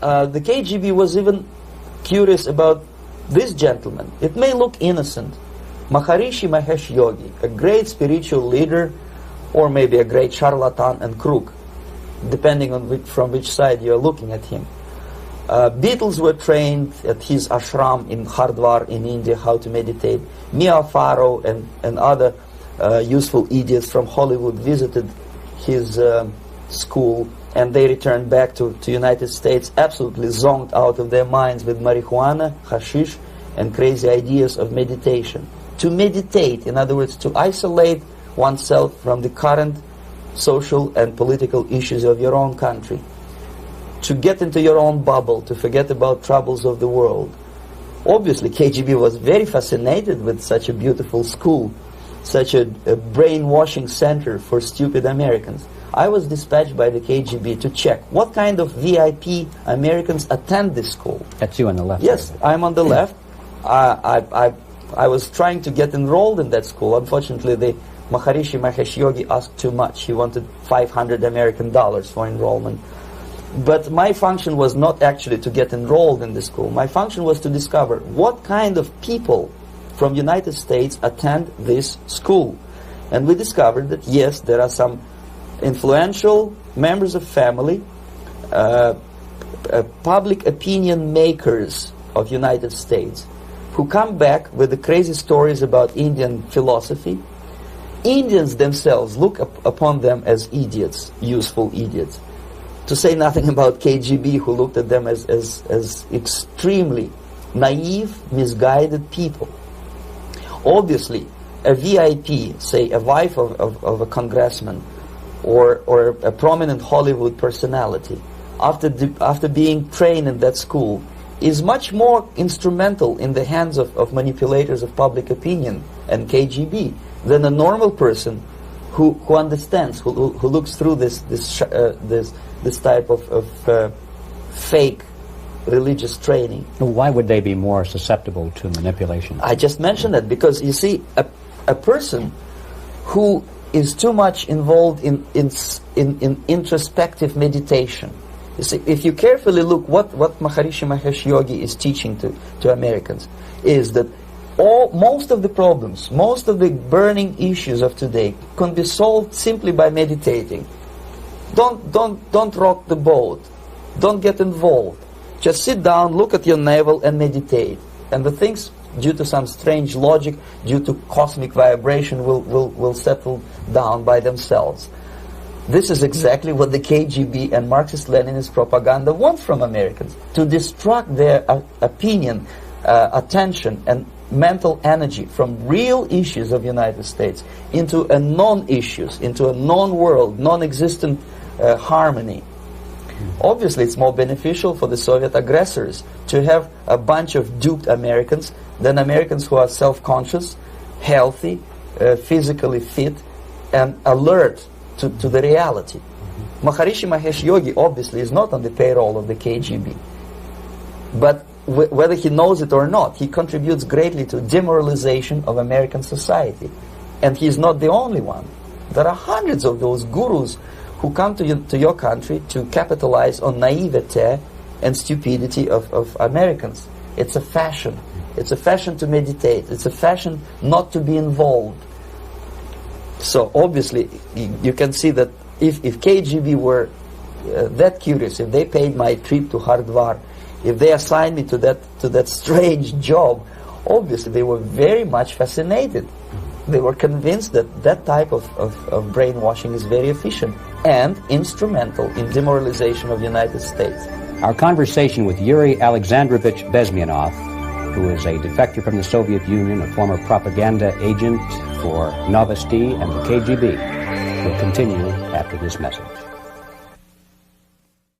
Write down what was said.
the KGB was even curious about this gentleman. It may look innocent. Maharishi Mahesh Yogi, a great spiritual leader, or maybe a great charlatan and crook, depending on from which side you're looking at him. Beatles were trained at his ashram in Hardwar in India how to meditate. Mia Farrow and other useful idiots from Hollywood visited his school, and they returned back to United States absolutely zonked out of their minds with marijuana, hashish, and crazy ideas of meditation. To meditate, in other words, to isolate oneself from the current social and political issues of your own country. To get into your own bubble, to forget about troubles of the world. Obviously, KGB was very fascinated with such a beautiful school, such a brainwashing center for stupid Americans. I was dispatched by the KGB to check what kind of VIP Americans attend this school. That's you on the left. Yes, I'm on the left. I was trying to get enrolled in that school. Unfortunately, the Maharishi Mahesh Yogi asked too much. He wanted $500 American for enrollment. But my function was not actually to get enrolled in the school. My function was to discover what kind of people from United States attend this school. And we discovered that, yes, there are some influential members of family, public opinion makers of United States, who come back with the crazy stories about Indian philosophy. Indians themselves look upon them as idiots, useful idiots. To say nothing about KGB, who looked at them as extremely naive, misguided people. Obviously, a VIP, say a wife of a congressman, or a prominent Hollywood personality, after being trained in that school, is much more instrumental in the hands of manipulators of public opinion and KGB than a normal person who understands, who looks through this type of fake religious training. Why would they be more susceptible to manipulation? I just mentioned that because, you see, a person who is too much involved in introspective meditation. You see, if you carefully look what Maharishi Mahesh Yogi is teaching to Americans, is that most of the problems, most of the burning issues of today can be solved simply by meditating. Don't rock the boat. Don't get involved. Just sit down, look at your navel and meditate. And the things, due to some strange logic, due to cosmic vibration, will settle down by themselves. This is exactly what the KGB and Marxist-Leninist propaganda want from Americans, to distract their opinion, attention, and mental energy from real issues of United States into a non-issues, into a non-world, non-existent harmony. Obviously, it's more beneficial for the Soviet aggressors to have a bunch of duped Americans than Americans who are self-conscious, healthy, physically fit, and alert to the reality. Maharishi Mahesh Yogi obviously is not on the payroll of the KGB. But whether he knows it or not, he contributes greatly to demoralization of American society. And he's not the only one. There are hundreds of those gurus who come to your country to capitalize on naivete and stupidity of Americans. It's a fashion. It's a fashion to meditate. It's a fashion not to be involved. So obviously, you can see that if KGB were that curious, if they paid my trip to Hardwar, if they assigned me to that strange job, obviously they were very much fascinated. They were convinced that that type of brainwashing is very efficient and instrumental in demoralization of the United States. Our conversation with Yuri Alexandrovich Bezmenov, who is a defector from the Soviet Union, a former propaganda agent for Novosti and the KGB, will continue after this message.